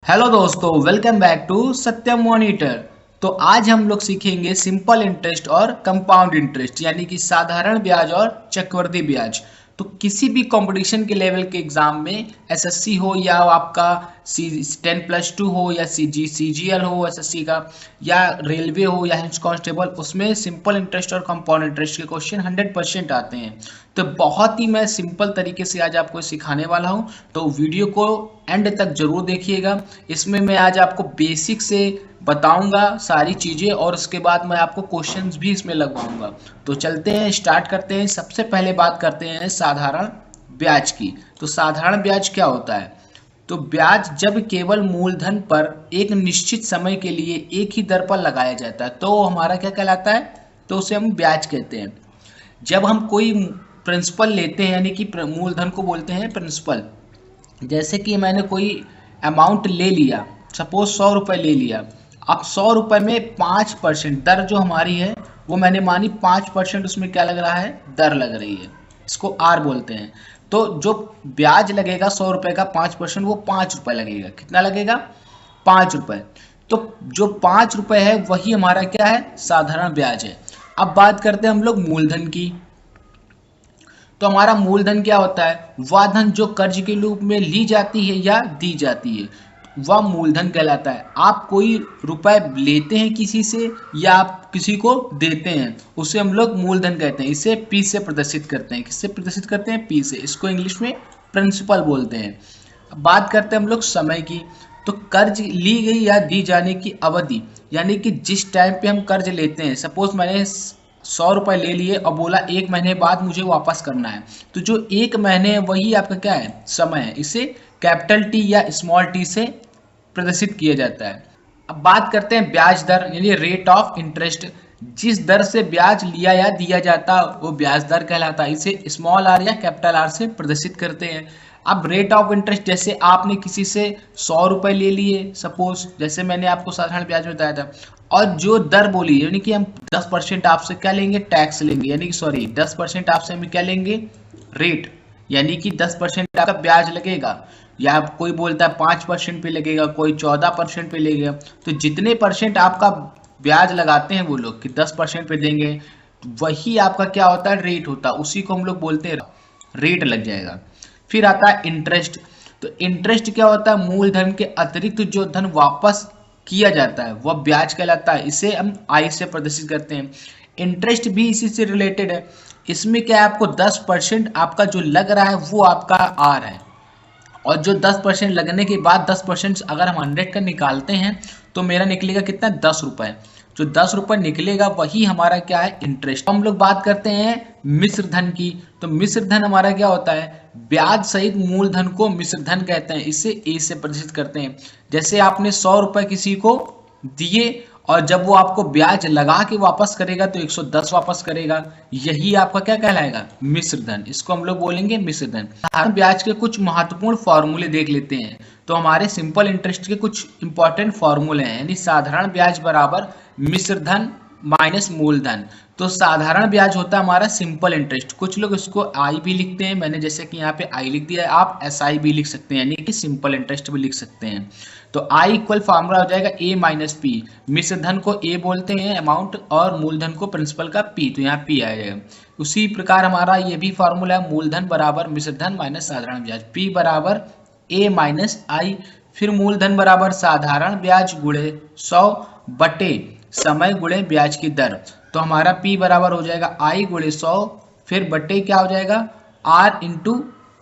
Hello दोस्तों, welcome back to Satyam Monitor. तो आज हम लोग सीखेंगे सिंपल इंटरेस्ट और कंपाउंड इंटरेस्ट यानी कि साधारण ब्याज और चक्रवृद्धि ब्याज। तो किसी भी कंपटीशन के लेवल के एग्जाम में एसएससी हो या आपका सी 10+2 हो या सीजीएल हो एसएससी का, या रेलवे हो या हेड कांस्टेबल, उसमें सिंपल इंटरेस्ट और कंपाउंड इंटरेस्ट के क्वेश्चन 100% आते हैं। तो बहुत ही मैं सिंपल तरीके से आज आपको सिखाने वाला हूं, तो वीडियो को एंड तक जरूर देखिएगा। इसमें मैं आज आपको बेसिक से बताऊंगा सारी चीज़ें और उसके बाद मैं आपको क्वेश्चंस भी इसमें लगवाऊंगा। तो चलते हैं, स्टार्ट करते हैं। सबसे पहले बात करते हैं साधारण ब्याज की। तो साधारण ब्याज क्या होता है? तो ब्याज जब केवल मूलधन पर एक निश्चित समय के लिए एक ही दर पर लगाया जाता है तो हमारा क्या कहलाता है? तो उसे हम ब्याज कहते हैं। जब हम कोई प्रिंसिपल लेते हैं यानी कि मूलधन को बोलते हैं प्रिंसिपल। जैसे कि मैंने कोई अमाउंट ले लिया, सपोज 100 रुपये ले लिया। अब 100 रुपये में 5% दर जो हमारी है वो मैंने मानी 5%, उसमें क्या लग रहा है? दर लग रही है, इसको आर बोलते हैं। तो जो ब्याज लगेगा 100 रुपये का 5%, वो 5 रुपये लगेगा। कितना लगेगा? 5 रुपये। तो जो 5 रुपये है वही हमारा क्या है? साधारण ब्याज है। अब बात करते हैं हम लोग मूलधन की। तो हमारा मूलधन क्या होता है? वह धन जो कर्ज के रूप में ली जाती है या दी जाती है, वह मूलधन कहलाता है। आप कोई रुपए लेते हैं किसी से या आप किसी को देते हैं, उसे हम लोग मूलधन कहते हैं। इसे पी से प्रदर्शित करते हैं। किससे प्रदर्शित करते हैं? पी से। इसको इंग्लिश में प्रिंसिपल बोलते हैं। अब बात करते हैं हम लोग समय की। तो कर्ज ली गई या दी जाने की अवधि, यानी कि जिस टाइम पे हम कर्ज लेते हैं, सपोज मैंने 100 रुपये ले लिए और बोला 1 महीने बाद मुझे वापस करना है, तो जो 1 महीने है वही आपका क्या है? समय है। इसे कैपिटल टी या स्मॉल टी से प्रदर्शित किया जाता है। अब बात करते हैं ब्याज दर यानी रेट ऑफ इंटरेस्ट। जिस दर से ब्याज लिया या दिया जाता वो ब्याज दर कहलाता है। इसे स्मॉल आर या कैपिटल आर से प्रदर्शित करते हैं। अब रेट ऑफ इंटरेस्ट, जैसे आपने किसी से 100 रुपये ले लिए, सपोज जैसे मैंने आपको साधारण ब्याज में बताया था, और जो दर बोली यानी कि हम 10% आपसे क्या लेंगे? टैक्स लेंगे, यानी कि सॉरी 10% आपसे हम क्या लेंगे? रेट, यानी कि 10% आपका ब्याज लगेगा। या कोई बोलता है 5% पे लगेगा, कोई 14% पे लगेगा। तो जितने परसेंट आपका ब्याज लगाते हैं वो लोग कि 10% पे देंगे, वही आपका क्या होता है? रेट होता है। उसी को हम लोग बोलते हैं रेट लग जाएगा। फिर आता है इंटरेस्ट। तो इंटरेस्ट क्या होता है? मूलधन के अतिरिक्त जो धन वापस किया जाता है वह ब्याज कहलाता है। इसे हम आई से प्रदर्शित करते हैं। इंटरेस्ट भी इसी से रिलेटेड है। इसमें क्या है? आपको 10% आपका जो लग रहा है वो आपका आर है, और जो 10% लगने के बाद 10% अगर हम 100 का निकालते हैं तो मेरा निकलेगा कितना? 10 रुपये। जो 10 रुपये निकलेगा वही हमारा क्या है? इंटरेस्ट। हम लोग बात करते हैं मिश्र धन की। तो मिश्र धन हमारा क्या होता है? ब्याज सहित मूलधन को मिश्र धन कहते हैं। इसे ए से प्रदर्शित करते हैं। जैसे आपने 100 रुपये किसी को दिए और जब वो आपको ब्याज लगा के वापस करेगा तो 110 वापस करेगा, यही आपका क्या कहलाएगा? मिश्र धन। इसको हम लोग बोलेंगे मिश्र धन। साधारण ब्याज के कुछ महत्वपूर्ण फॉर्मूले देख लेते हैं। तो हमारे सिंपल इंटरेस्ट के कुछ इंपॉर्टेंट फॉर्मूले हैं, यानी साधारण ब्याज बराबर मिश्र धन माइनस मूलधन। तो साधारण ब्याज होता है हमारा सिंपल इंटरेस्ट। कुछ लोग इसको आई भी लिखते हैं, मैंने जैसे कि यहाँ पे आई लिख दिया है, आप एस आई भी लिख सकते हैं, यानी कि सिंपल इंटरेस्ट भी लिख सकते हैं। तो आई इक्वल फार्मूला हो जाएगा ए माइनस पी। मिश्र धन को ए बोलते हैं अमाउंट, और मूलधन को प्रिंसिपल का पी, तो यहाँ पी आ जाएगा। उसी प्रकार हमारा ये भी फार्मूला है, मूलधन बराबर मिश्र धन माइनस साधारण ब्याज, पी बराबर ए माइनस आई। फिर मूलधन बराबर साधारण ब्याज गुणे 100 बटे समय गुणे ब्याज की दर। तो हमारा P बराबर हो जाएगा I गुणे 100, फिर बटे क्या हो जाएगा? R into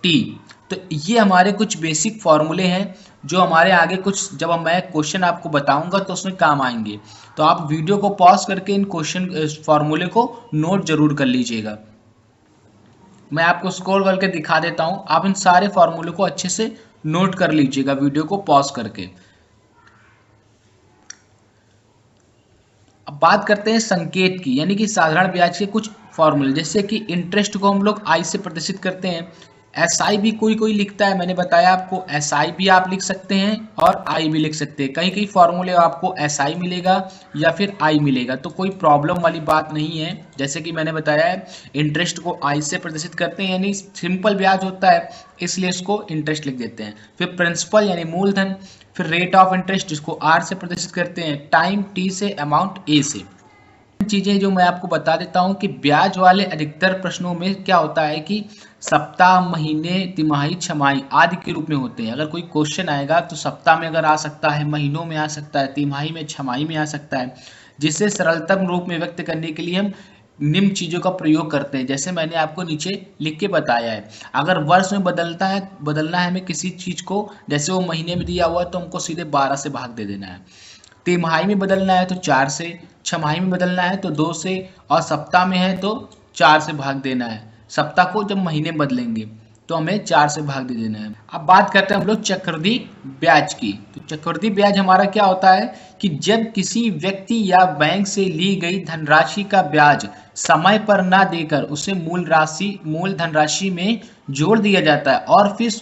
T. तो ये हमारे कुछ बेसिक फॉर्मूले हैं जो हमारे आगे कुछ जब मैं क्वेश्चन आपको बताऊंगा तो उसमें काम आएंगे। तो आप वीडियो को पॉज करके इन क्वेश्चन फॉर्मूले को नोट जरूर कर लीजिएगा। मैं आपको स्क्रॉल करके दिखा देता हूं, आप इन सारे फॉर्मूले को अच्छे से नोट कर लीजिएगा वीडियो को पॉज करके। अब बात करते हैं संकेत की, यानी कि साधारण ब्याज के कुछ फॉर्मूले। जैसे कि इंटरेस्ट को हम लोग आई से प्रदर्शित करते हैं, SI भी कोई कोई लिखता है, मैंने बताया आपको SI भी आप लिख सकते हैं और I भी लिख सकते हैं। कहीं कहीं फॉर्मूले आपको SI मिलेगा या फिर I मिलेगा, तो कोई प्रॉब्लम वाली बात नहीं है। जैसे कि मैंने बताया है, इंटरेस्ट को I से प्रदर्शित करते हैं, यानी सिंपल ब्याज होता है इसलिए इसको इंटरेस्ट लिख देते हैं। फिर प्रिंसिपल यानी मूलधन, फिर रेट ऑफ इंटरेस्ट जिसको R से प्रदर्शित करते हैं, टाइम T से, अमाउंट A से। चीजें जो मैं आपको बता देता हूं कि ब्याज वाले अधिकतर प्रश्नों में क्या होता है कि सप्ताह, महीने, तिमाही, छमाही आदि के रूप में होते हैं। अगर कोई क्वेश्चन आएगा तो सप्ताह में अगर आ सकता है, महीनों में आ सकता है, तिमाही में, छमाही में आ सकता है, जिसे सरलतम रूप में व्यक्त करने के लिए हम निम्न चीजों का प्रयोग करते हैं। जैसे मैंने आपको नीचे लिख के बताया है, अगर वर्ष में बदलना है हमें किसी चीज को, जैसे वो महीने में दिया हुआ है तो हमको सीधे 12 से भाग दे देना है, तिमाही में बदलना है तो 4 से, छमाही में बदलना है तो 2 से, और सप्ताह में है तो 4 से भाग देना है। सप्ताह को जब महीने में बदलेंगे तो हमें 4 से भाग दे देना है। अब बात करते हैं हम लोग चक्रवृद्धि ब्याज की। तो चक्रवृद्धि ब्याज हमारा क्या होता है कि जब किसी व्यक्ति या बैंक से ली गई धनराशि का ब्याज समय पर ना देकर उसे मूल धनराशि में जोड़ दिया जाता है और फिर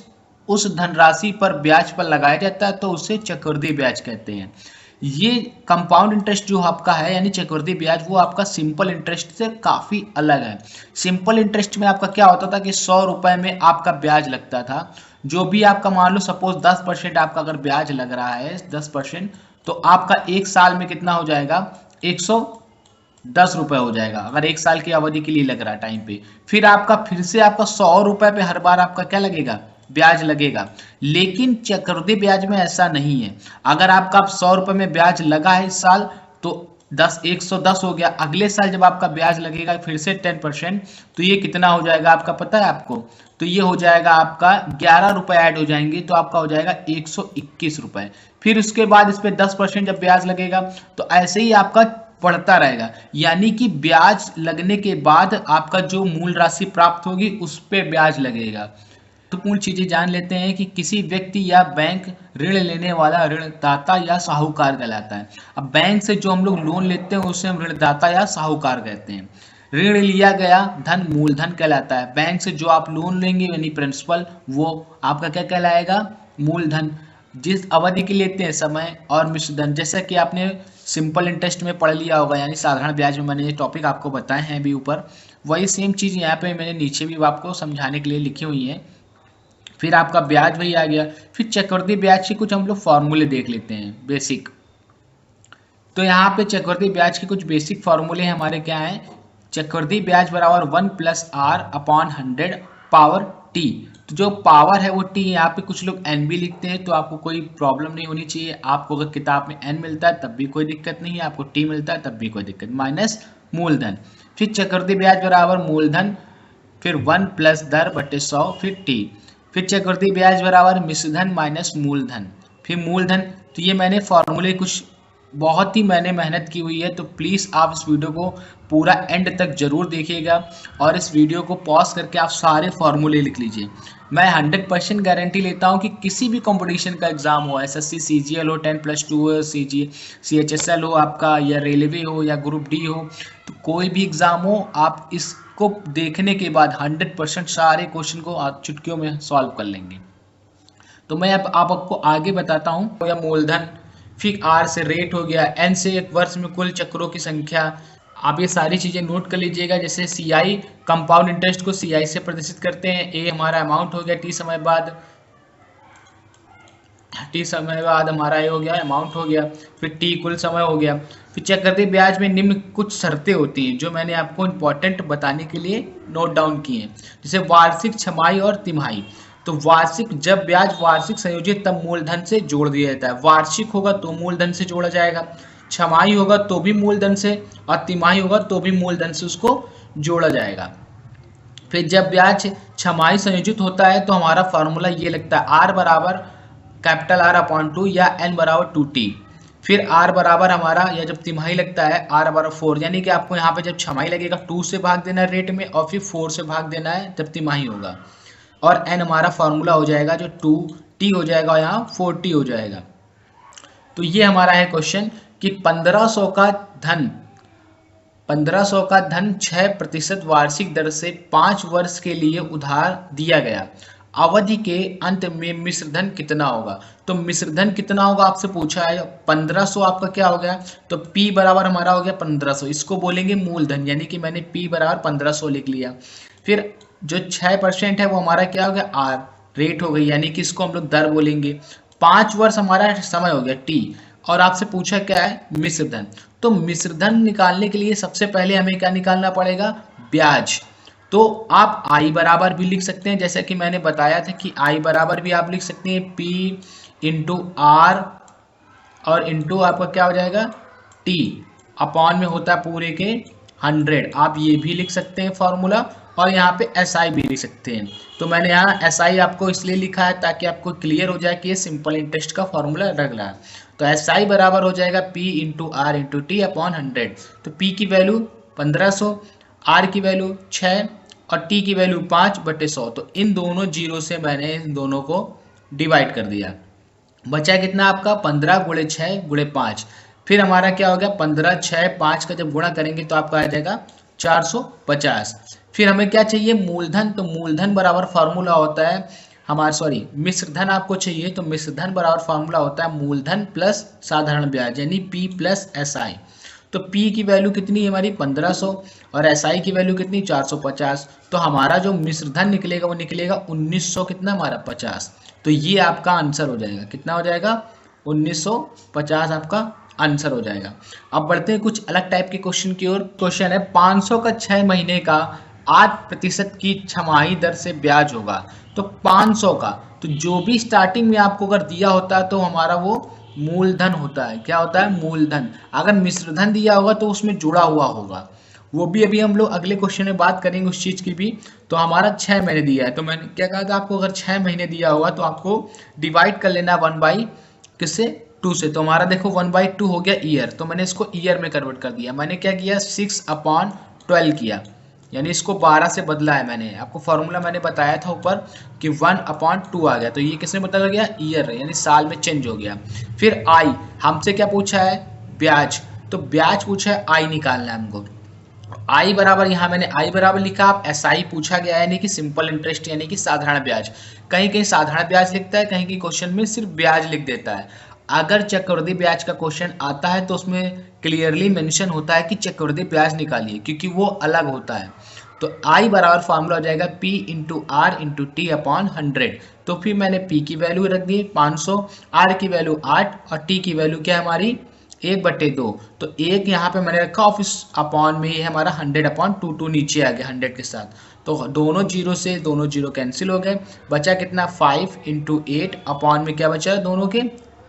उस धनराशि पर ब्याज पर लगाया जाता है तो उसे चक्रवृद्धि ब्याज कहते हैं। ये कंपाउंड इंटरेस्ट जो आपका है यानी चक्रवृद्धि ब्याज, वो आपका सिंपल इंटरेस्ट से काफी अलग है। सिंपल इंटरेस्ट में आपका क्या होता था कि 100 रुपए में आपका ब्याज लगता था। जो भी आपका मान लो सपोज 10% आपका अगर ब्याज लग रहा है 10%, तो आपका एक साल में कितना हो जाएगा, 110 रुपए हो जाएगा अगर एक साल की अवधि के लिए लग रहा है टाइम पे। फिर फिर से आपका 100 रुपए पे हर बार आपका क्या लगेगा, ब्याज लगेगा। लेकिन चक्रवृद्धि ब्याज में ऐसा नहीं है। अगर आपका 100 रुपए में ब्याज लगा है इस साल तो 110 हो गया, अगले साल जब आपका ब्याज लगेगा फिर से 10%, तो ये कितना हो जाएगा आपका पता है आपको, तो ये हो जाएगा आपका 11 रुपए ऐड हो जाएंगे तो आपका हो जाएगा 121 रुपए। फिर उसके बाद इस पे 10% जब ब्याज लगेगा तो ऐसे ही आपका बढ़ता रहेगा, यानी कि ब्याज लगने के बाद आपका जो मूल राशि प्राप्त होगी उस पे ब्याज लगेगा। महत्वपूर्ण चीजें जान लेते हैं कि किसी व्यक्ति या बैंक ऋण लेने वाला ऋणदाता या साहूकार कहलाता है। अब बैंक से जो हम लोग लोन लेते हैं उसे हम ऋणदाता या साहूकार कहते हैं। ऋण लिया गया धन मूलधन कहलाता है। बैंक से जो आप लोन लेंगे यानी प्रिंसिपल, वो आपका क्या कहलाएगा, मूलधन। जिस अवधि के लेते हैं समय, और मिश्रधन, जैसा कि आपने सिंपल इंटरेस्ट में पढ़ लिया होगा यानी साधारण ब्याज में मैंने ये टॉपिक आपको बताए हैं अभी ऊपर, वही सेम चीज यहाँ पे मैंने नीचे भी आपको समझाने के लिए लिखी हुई है। फिर आपका ब्याज वही आ गया। फिर चक्रवृद्धि ब्याज के कुछ हम लोग फॉर्मूले देख लेते हैं बेसिक। तो यहाँ पे चक्रवृद्धि ब्याज के कुछ बेसिक फॉर्मूले हमारे क्या हैं, चक्रवृद्धि ब्याज बराबर 1 + R/100 पावर T। तो जो पावर है वो T, यहाँ पे कुछ लोग N भी लिखते हैं तो आपको कोई प्रॉब्लम नहीं होनी चाहिए। आपको अगर किताब में N मिलता है तब भी कोई दिक्कत नहीं है, आपको T मिलता है तब भी कोई दिक्कत, माइनस मूलधन। फिर चक्रवृद्धि ब्याज बराबर मूलधन, फिर 1 + दर बटे 100, फिर T। फिर चक्रवृद्धि ब्याज बराबर मिश्रधन माइनस मूलधन, फिर मूलधन। तो ये मैंने फॉर्मूले कुछ बहुत ही मैंने मेहनत की हुई है, तो प्लीज़ आप इस वीडियो को पूरा एंड तक जरूर देखिएगा और इस वीडियो को पॉज करके आप सारे फॉर्मूले लिख लीजिए। मैं 100% गारंटी लेता हूँ कि किसी भी कंपटीशन का एग्जाम हो, SSC CGL हो, 10+2 हो, CHSL हो आपका, या रेलवे हो या ग्रुप डी हो, तो कोई भी एग्जाम हो, आप इसको देखने के बाद 100% सारे क्वेश्चन को आप चुटकियों में सॉल्व कर लेंगे। तो मैं अब आपको आगे बताता हूँ। या मूलधन, फिर R से रेट हो गया, N से एक वर्ष में कुल चक्रों की संख्या। आप ये सारी चीजें नोट कर लीजिएगा। जैसे CI कंपाउंड इंटरेस्ट को CI से प्रदर्शित करते हैं। A हमारा अमाउंट हो गया, T समय बाद हमारा ये हो गया अमाउंट हो गया, फिर T कुल समय हो गया। फिर चक्रवृद्धि ब्याज में निम्न कुछ शर्तें होती हैं जो मैंने आपको इंपॉर्टेंट बताने के लिए नोट डाउन की हैं, जैसे वार्षिक, छमाही और तिमाही। तो वार्षिक, जब ब्याज वार्षिक संयोजित तब मूलधन से जोड़ दिया जाता है। वार्षिक होगा तो मूलधन से जोड़ा जाएगा, छमाही होगा तो भी मूलधन से, और तिमाही होगा तो भी मूलधन से उसको जोड़ा जाएगा। फिर जब ब्याज छमाही संयोजित होता है तो हमारा फॉर्मूला ये लगता है, R बराबर R/2 या N बराबर 2T। फिर R बराबर हमारा, या जब तिमाही लगता है R बराबर 4, यानी कि आपको यहाँ पे जब छमाही लगेगा 2 से भाग देना है रेट में, और फिर 4 से भाग देना है जब तिमाही होगा। और N हमारा फॉर्मूला हो जाएगा जो 2T हो जाएगा और यहाँ 4T हो जाएगा। तो ये हमारा है क्वेश्चन कि 1500 का धन 1500 का धन 6% वार्षिक दर से 5 वर्ष के लिए उधार दिया गया। अवधि के अंत में मिश्र धन कितना होगा? तो मिश्र धन कितना होगा आपसे पूछा है। 1500 आपका क्या हो गया, तो P बराबर हमारा हो गया 1500, इसको बोलेंगे मूलधन, यानी कि मैंने P बराबर 1500 लिख लिया। फिर जो 6% है वो हमारा क्या हो गया, R रेट हो गई, यानी कि इसको हम लोग दर बोलेंगे। 5 वर्ष हमारा समय हो गया T, और आपसे पूछा क्या है, मिश्र धन। तो मिश्र धन निकालने के लिए सबसे पहले हमें क्या निकालना पड़ेगा, ब्याज। तो आप I बराबर भी लिख सकते हैं, जैसा कि मैंने बताया था कि I बराबर भी आप लिख सकते हैं P इंटू आर, और इंटू आपका क्या हो जाएगा T, अपॉन में होता है पूरे के 100। आप ये भी लिख सकते हैं फॉर्मूला, और यहाँ पे SI भी लिख सकते हैं। तो मैंने यहाँ SI आपको इसलिए लिखा है ताकि आपको क्लियर हो जाए कि ये सिंपल इंटरेस्ट का फॉर्मूला लग रहा है। तो SI बराबर हो जाएगा P into R into T upon 100। तो P की वैल्यू 1500, R की वैल्यू 6 और T की वैल्यू 5/100। तो इन दोनों जीरो से मैंने इन दोनों को डिवाइड कर दिया। बचा कितना आपका 15 गुणे 6 गुणे 5। फिर हमारा क्या हो गया 15 6 5 का जब गुणा करेंगे तो आपका आ जाएगा 450। फिर हमें क्या चाहिए, मूलधन। तो मूलधन बराबर फार्मूला होता है हमारा, सॉरी मिश्र धन आपको चाहिए, तो मिश्र धन बराबर फार्मूला होता है मूलधन प्लस साधारण ब्याज, यानी P प्लस SI। तो P की वैल्यू कितनी है हमारी 1500, और SI की वैल्यू कितनी 450। तो हमारा जो मिश्र धन निकलेगा वो निकलेगा 1900 कितना हमारा 50। तो ये आपका आंसर हो जाएगा, कितना हो जाएगा 1950 आपका आंसर हो जाएगा। अब बढ़ते हैं कुछ अलग टाइप के क्वेश्चन की ओर। क्वेश्चन है 500 का 6 महीने का 8% की छमाही दर से ब्याज होगा। तो 500 का, तो जो भी स्टार्टिंग में आपको अगर दिया होता है तो हमारा वो मूलधन होता है। क्या होता है, मूलधन। अगर मिश्रधन दिया होगा तो उसमें जुड़ा हुआ होगा, वो भी अभी हम लोग अगले क्वेश्चन में बात करेंगे उस चीज की भी। तो हमारा 6 महीने दिया है, तो मैंने क्या कहा था आपको, अगर 6 महीने दिया होगा तो आपको डिवाइड कर लेना 1/, किससे, 2 से। तो हमारा देखो 1/2 हो गया ईयर, तो मैंने इसको ईयर में कन्वर्ट कर दिया। मैंने क्या किया 6/12 किया, यानी इसको 12 से बदला है। मैंने आपको फॉर्मूला मैंने बताया था ऊपर कि 1/2 आ गया, तो ये किसमें बदल गया, ईयर, यानी साल में चेंज हो गया। फिर आई, हमसे क्या पूछा है, ब्याज। तो ब्याज पूछा है, आई निकालना है हमको। आई बराबर, यहाँ मैंने आई बराबर लिखा, आप SI पूछा गया है, यानी कि सिंपल इंटरेस्ट, यानी कि साधारण ब्याज। कहीं कहीं साधारण ब्याज लिखता है, कहीं कहीं क्वेश्चन में सिर्फ ब्याज लिख देता है। अगर चक्रवृद्धि ब्याज का क्वेश्चन आता है तो उसमें क्लियरली मेंशन होता है कि चक्रवृद्धि ब्याज निकालिए, क्योंकि वो अलग होता है। तो आई बराबर फॉर्मूला हो जाएगा P into R into T upon 100। तो फिर मैंने P की वैल्यू रख दी 500, R की वैल्यू 8 और T की वैल्यू क्या है हमारी 1/2। तो एक यहाँ पे मैंने रखा ऑफिस अपॉन में, ये हमारा 100/2 नीचे आ गया 100 के साथ। तो दोनों जीरो से दोनों जीरो कैंसिल हो गए, बचा कितना 5 इंटू 8 अपॉन में क्या बचा दोनों के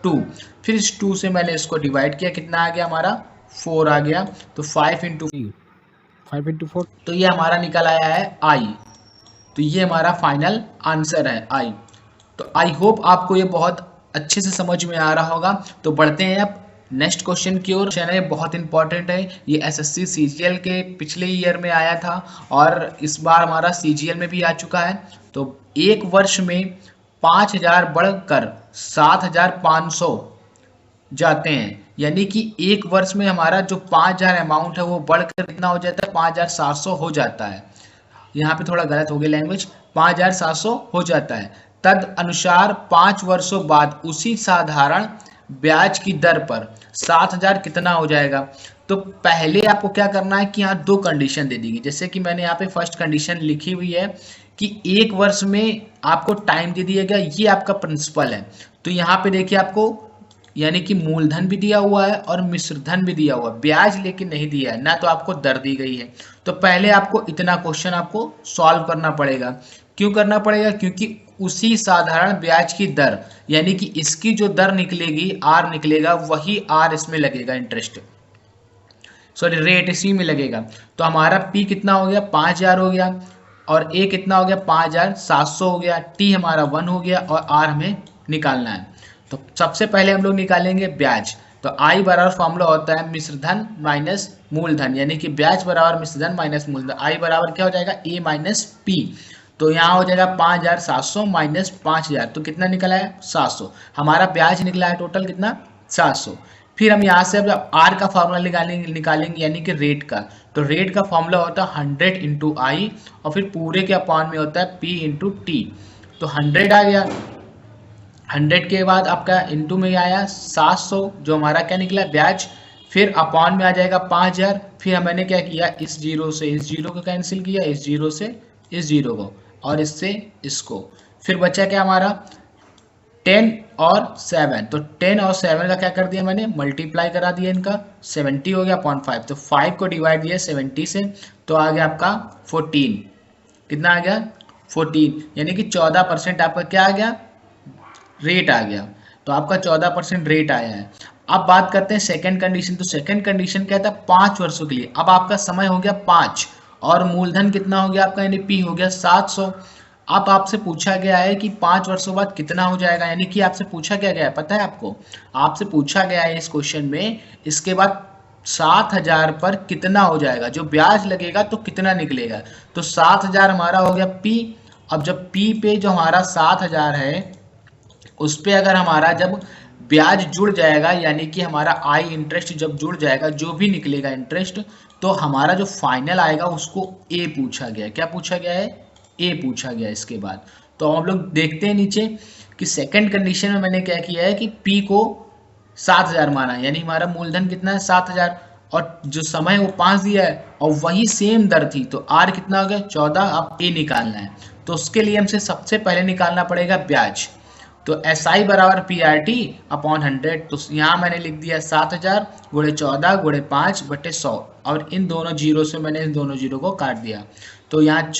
2। फिर इस 2 से मैंने इसको डिवाइड किया, कितना आ गया हमारा 4 आ गया। तो 5 इंटू 4, तो ये हमारा निकल आया है आई। तो ये हमारा फाइनल आंसर है आई। तो आई होप आपको ये बहुत अच्छे से समझ में आ रहा होगा। तो बढ़ते हैं अब नेक्स्ट क्वेश्चन की ओर। क्वेश्चन है बहुत इंपॉर्टेंट है, ये SSC CGL के पिछले ईयर में आया था और इस बार हमारा CGL में भी आ चुका है। तो एक वर्ष में 5000 बढ़कर 7500 जाते हैं, यानी कि एक वर्ष में हमारा जो 5000 अमाउंट है वो बढ़कर कितना हो जाता है 5700 हो जाता है। यहाँ पे थोड़ा गलत हो गया लैंग्वेज, 5700 हो जाता है। तद अनुसार 5 वर्षों बाद उसी साधारण ब्याज की दर पर 7000 कितना हो जाएगा। तो पहले आपको क्या करना है कि यहाँ 2 कंडीशन दे देगी, जैसे कि मैंने यहाँ पे फर्स्ट कंडीशन लिखी हुई है कि एक वर्ष में आपको टाइम दे दिया गया, ये आपका प्रिंसिपल है। तो यहाँ पे देखिए आपको यानी कि मूलधन भी दिया हुआ है और मिश्रधन भी दिया हुआ है, ब्याज लेकिन नहीं दिया है ना, तो आपको दर दी गई है। तो पहले आपको इतना क्वेश्चन आपको सॉल्व करना पड़ेगा। क्यों करना पड़ेगा, क्योंकि उसी साधारण ब्याज की दर, यानी कि इसकी जो दर निकलेगी आर निकलेगा, वही आर इसमें लगेगा, इंटरेस्ट सॉरी रेट इसी में लगेगा। तो हमारा P कितना हो गया 5000 हो गया, और A कितना हो गया 5700 हो गया, T हमारा 1 हो गया, और R हमें निकालना है। तो सबसे पहले हम लोग निकालेंगे ब्याज। तो I बराबर फॉर्मूला होता है मिश्रधन माइनस मूलधन, यानी कि ब्याज बराबर मिश्रधन माइनस मूलधन। I बराबर क्या हो जाएगा A माइनस P। तो यहाँ हो जाएगा 5700 माइनस 5000, तो कितना निकला है 700। हमारा ब्याज निकला है टोटल कितना 700। फिर हम यहाँ से अब आर का फॉर्मूला निकालेंगे यानी कि रेट का। तो रेट का फॉर्मूला होता है 100 इंटू आई और फिर पूरे के अपॉन में होता है पी इंटू टी। तो 100 आ गया, 100 के बाद आपका इंटू में आया 700 जो हमारा क्या निकला ब्याज, फिर अपॉन में आ जाएगा 5000। फिर मैंने क्या किया, इस जीरो से इस जीरो को कैंसिल किया, इस जीरो से इस जीरो को और इससे इसको, फिर बचा क्या हमारा 10 और 7। तो 10 और 7 का क्या कर दिया मैंने, मल्टीप्लाई करा दिया इनका, 70 हो गया 0.5। तो 5 को डिवाइड दिया 70 से, तो आ गया आपका 14। कितना आ गया 14, यानी कि 14% आपका क्या आ गया, रेट आ गया। तो आपका 14% रेट आया है। अब बात करते हैं सेकंड कंडीशन। तो सेकंड कंडीशन क्या था, 5 वर्षों के लिए। अब आपका समय हो गया 5 और मूलधन कितना हो गया आपका, यानी पी हो गया 700। अब आपसे पूछा गया है कि 5 वर्षों बाद कितना हो जाएगा, यानी कि आपसे पूछा क्या गया है पता है आपको, आपसे पूछा गया है इस क्वेश्चन में इसके बाद 7000 पर कितना हो जाएगा, जो ब्याज लगेगा तो कितना निकलेगा। तो 7000 हमारा हो गया पी। अब जब पी पे जो हमारा 7000 है उस पे अगर हमारा जब ब्याज जुड़ जाएगा, यानी कि हमारा आई इंटरेस्ट जब जुड़ जाएगा, जो भी निकलेगा इंटरेस्ट, तो हमारा जो फाइनल आएगा उसको ए पूछा गया है। क्या पूछा गया है, ए पूछा गया है। इसके बाद तो हम लोग देखते हैं नीचे कि सेकंड कंडीशन में मैंने क्या किया है कि पी को 7000 माना, यानी हमारा मूलधन कितना है 7000 और जो समय वो 5 दिया है और वही सेम दर थी। तो आर कितना हो गया 14। अब ए निकालना है तो उसके लिए हमसे सबसे पहले निकालना पड़ेगा ब्याज। तो एस आई बराबर पी आर टी अपॉन 100। तो यहाँ मैंने लिख दिया 7000 गुणे 14 गुणे 5 बटे 100 और इन दोनों जीरो से मैंने इन दोनों जीरो को काट दिया। तो यहाँ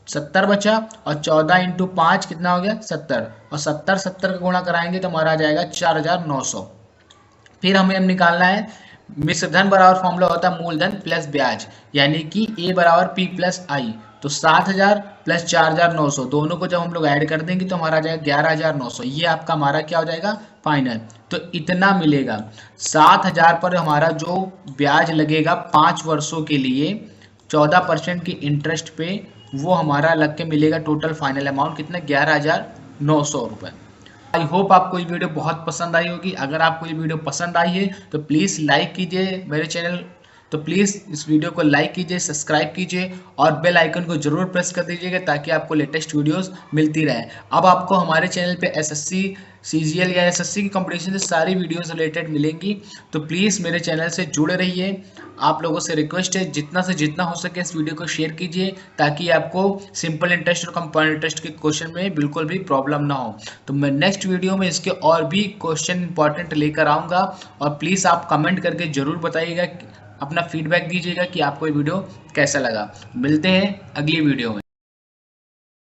70 बचा और 14 इंटू 5 कितना हो गया 70 और 70 का गुणा कराएंगे तो हमारा आ जाएगा 4900। फिर हमें निकालना है मिश्र धन बराबर फॉर्मूला होता है मूलधन प्लस ब्याज, यानी कि ए बराबर पी प्लस आई। तो 7000 प्लस 4900 दोनों को जब हम लोग ऐड कर देंगे तो हमारा आ जाएगा 11900। ये आपका हमारा क्या हो जाएगा फाइनल। तो इतना मिलेगा 7000 पर हमारा जो ब्याज लगेगा 5 वर्षों के लिए 14% की इंटरेस्ट पे, वो हमारा लग के मिलेगा टोटल फाइनल अमाउंट कितना 11900 रुपये। आई होप आपको ये वीडियो बहुत पसंद आई होगी। अगर आपको ये वीडियो पसंद आई है तो प्लीज़ लाइक कीजिए मेरे चैनल, तो प्लीज़ इस वीडियो को लाइक कीजिए, सब्सक्राइब कीजिए और बेल आइकन को जरूर प्रेस कर दीजिएगा ताकि आपको लेटेस्ट वीडियोस मिलती रहे। अब आपको हमारे चैनल पे एसएससी सीजीएल या एसएससी की कंपटीशन से सारी वीडियोस रिलेटेड मिलेंगी। तो प्लीज़ मेरे चैनल से जुड़े रहिए। आप लोगों से रिक्वेस्ट है जितना से जितना हो सके इस वीडियो को शेयर कीजिए ताकि आपको सिंपल इंटरेस्ट और कंपाउंड इंटरेस्ट के क्वेश्चन में बिल्कुल भी प्रॉब्लम ना हो। तो मैं नेक्स्ट वीडियो में इसके और भी क्वेश्चन इंपॉर्टेंट लेकर आऊँगा और प्लीज़ आप कमेंट करके ज़रूर बताइएगा, अपना फीडबैक दीजिएगा कि आपको ये वीडियो कैसा लगा। मिलते हैं अगली वीडियो में।